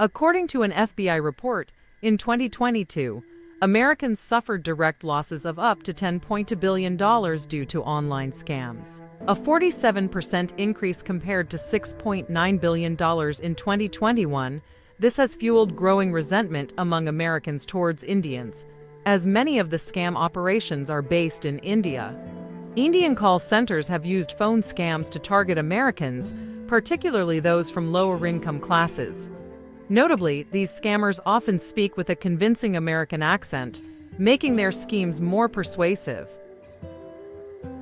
According to an FBI report, in 2022, Americans suffered direct losses of up to $10.2 billion due to online scams, a 47% increase compared to $6.9 billion in 2021. This has fueled growing resentment among Americans towards Indians, as many of the scam operations are based in India. Indian call centers have used phone scams to target Americans, particularly those from lower income classes. Notably, these scammers often speak with a convincing American accent, making their schemes more persuasive.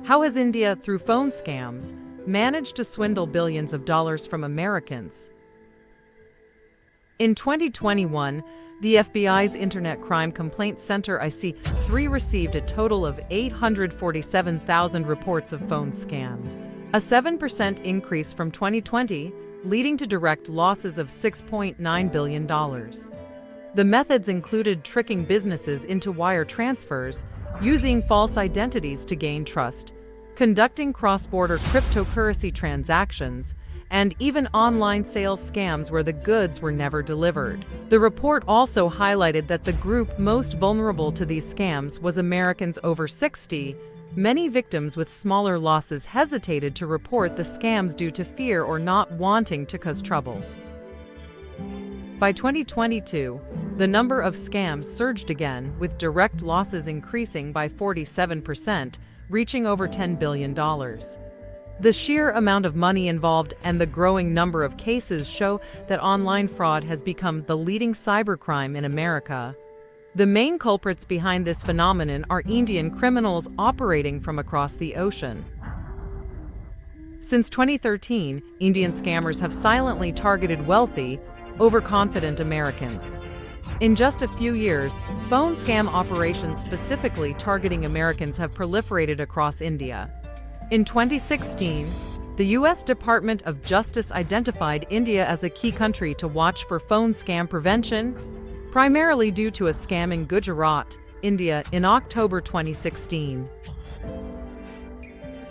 How has India, through phone scams, managed to swindle billions of dollars from Americans? In 2021, the FBI's Internet Crime Complaint Center IC3 received a total of 847,000 reports of phone scams, a 7% increase from 2020, leading to direct losses of $6.9 billion. The methods included tricking businesses into wire transfers, using false identities to gain trust, conducting cross-border cryptocurrency transactions, and even online sales scams where the goods were never delivered. The report also highlighted that the group most vulnerable to these scams was Americans over 60. Many victims with smaller losses hesitated to report the scams due to fear or not wanting to cause trouble. By 2022, the number of scams surged again, with direct losses increasing by 47%, reaching over $10 billion. The sheer amount of money involved and the growing number of cases show that online fraud has become the leading cybercrime in America. The main culprits behind this phenomenon are Indian criminals operating from across the ocean. Since 2013, Indian scammers have silently targeted wealthy, overconfident Americans. In just a few years, phone scam operations specifically targeting Americans have proliferated across India. In 2016, the U.S. Department of Justice identified India as a key country to watch for phone scam prevention, primarily due to a scam in Gujarat, India, in October 2016.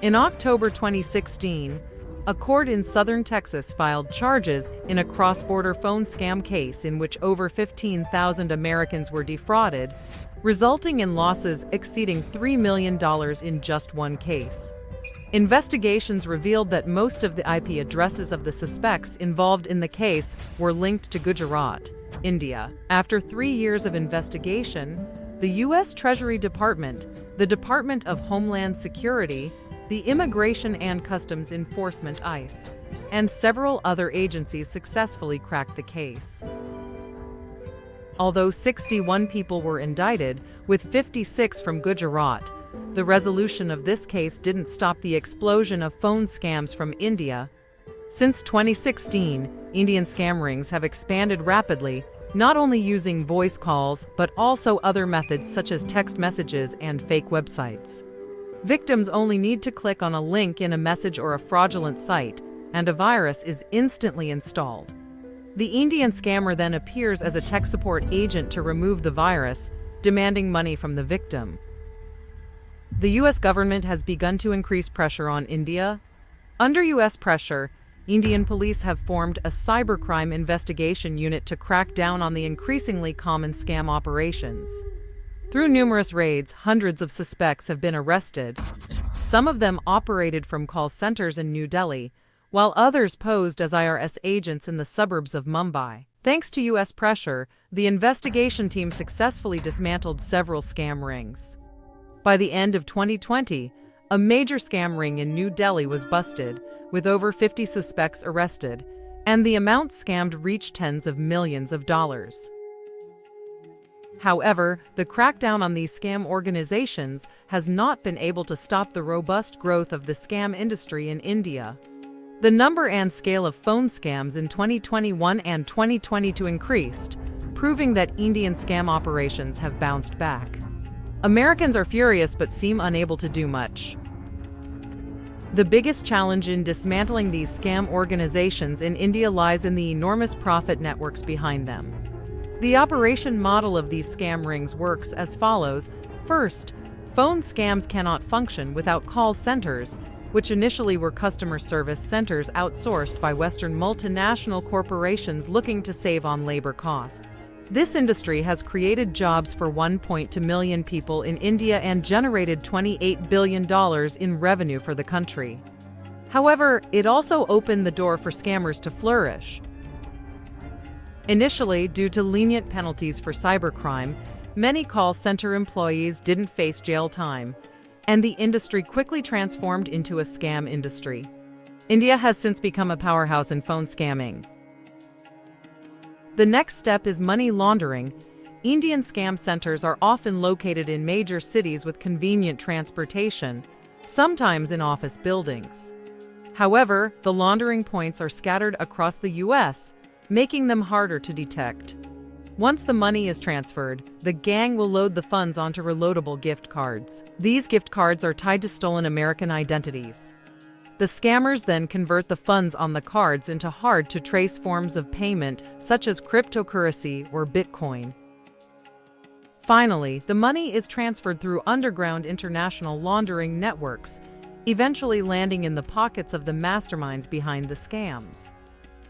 In October 2016, a court in southern Texas filed charges in a cross-border phone scam case in which over 15,000 Americans were defrauded, resulting in losses exceeding $3 million in just one case. Investigations revealed that most of the IP addresses of the suspects involved in the case were linked to Gujarat, India. After 3 years of investigation, the U.S. Treasury Department, the Department of Homeland Security, the Immigration and Customs Enforcement (ICE), and several other agencies successfully cracked the case. Although 61 people were indicted, with 56 from Gujarat, the resolution of this case didn't stop the explosion of phone scams from India. Since 2016, Indian scam rings have expanded rapidly, not only using voice calls but also other methods such as text messages and fake websites. Victims only need to click on a link in a message or a fraudulent site, and a virus is instantly installed. The Indian scammer then appears as a tech support agent to remove the virus, demanding money from the victim. The U.S. government has begun to increase pressure on India. Under U.S. pressure, Indian police have formed a cybercrime investigation unit to crack down on the increasingly common scam operations. Through numerous raids, hundreds of suspects have been arrested. Some of them operated from call centers in New Delhi, while others posed as IRS agents in the suburbs of Mumbai. Thanks to U.S. pressure, the investigation team successfully dismantled several scam rings. By the end of 2020, a major scam ring in New Delhi was busted, with over 50 suspects arrested, and the amount scammed reached tens of millions of dollars. However, the crackdown on these scam organizations has not been able to stop the robust growth of the scam industry in India. The number and scale of phone scams in 2021 and 2022 increased, proving that Indian scam operations have bounced back. Americans are furious but seem unable to do much. The biggest challenge in dismantling these scam organizations in India lies in the enormous profit networks behind them. The operation model of these scam rings works as follows. First, phone scams cannot function without call centers, which initially were customer service centers outsourced by Western multinational corporations looking to save on labor costs. This industry has created jobs for 1.2 million people in India and generated $28 billion in revenue for the country. However, it also opened the door for scammers to flourish. Initially, due to lenient penalties for cybercrime, many call center employees didn't face jail time, and the industry quickly transformed into a scam industry. India has since become a powerhouse in phone scamming. The next step is money laundering. Indian scam centers are often located in major cities with convenient transportation, sometimes in office buildings. However, the laundering points are scattered across the U.S., making them harder to detect. Once the money is transferred, the gang will load the funds onto reloadable gift cards. These gift cards are tied to stolen American identities. The scammers then convert the funds on the cards into hard-to-trace forms of payment, such as cryptocurrency or Bitcoin. Finally, the money is transferred through underground international laundering networks, eventually landing in the pockets of the masterminds behind the scams.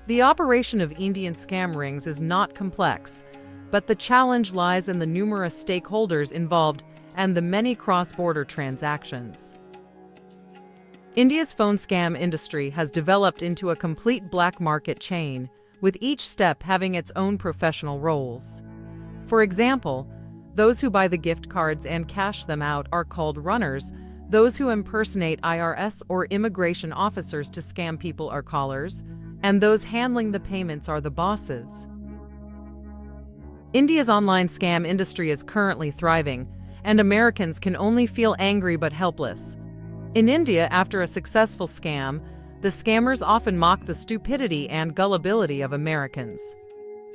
The operation of Indian scam rings is not complex, but the challenge lies in the numerous stakeholders involved and the many cross-border transactions. India's phone scam industry has developed into a complete black market chain, with each step having its own professional roles. For example, those who buy the gift cards and cash them out are called runners. Those who impersonate IRS or immigration officers to scam people are callers, and those handling the payments are the bosses. India's online scam industry is currently thriving, and Americans can only feel angry but helpless. In India, after a successful scam, the scammers often mock the stupidity and gullibility of Americans.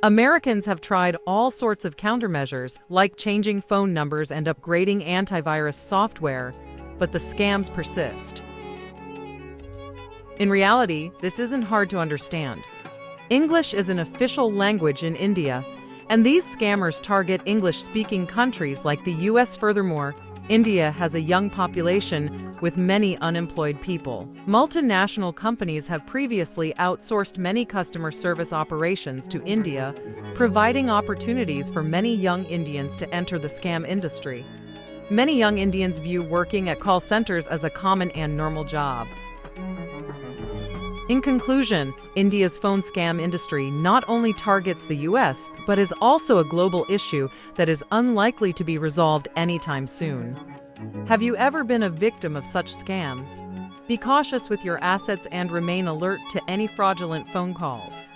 Americans have tried all sorts of countermeasures, like changing phone numbers and upgrading antivirus software, but the scams persist. In reality, this isn't hard to understand. English is an official language in India, and these scammers target English-speaking countries like the US. Furthermore, India has a young population with many unemployed people. Multinational companies have previously outsourced many customer service operations to India, providing opportunities for many young Indians to enter the scam industry. Many young Indians view working at call centers as a common and normal job. In conclusion, India's phone scam industry not only targets the US, but is also a global issue that is unlikely to be resolved anytime soon. Have you ever been a victim of such scams? Be cautious with your assets and remain alert to any fraudulent phone calls.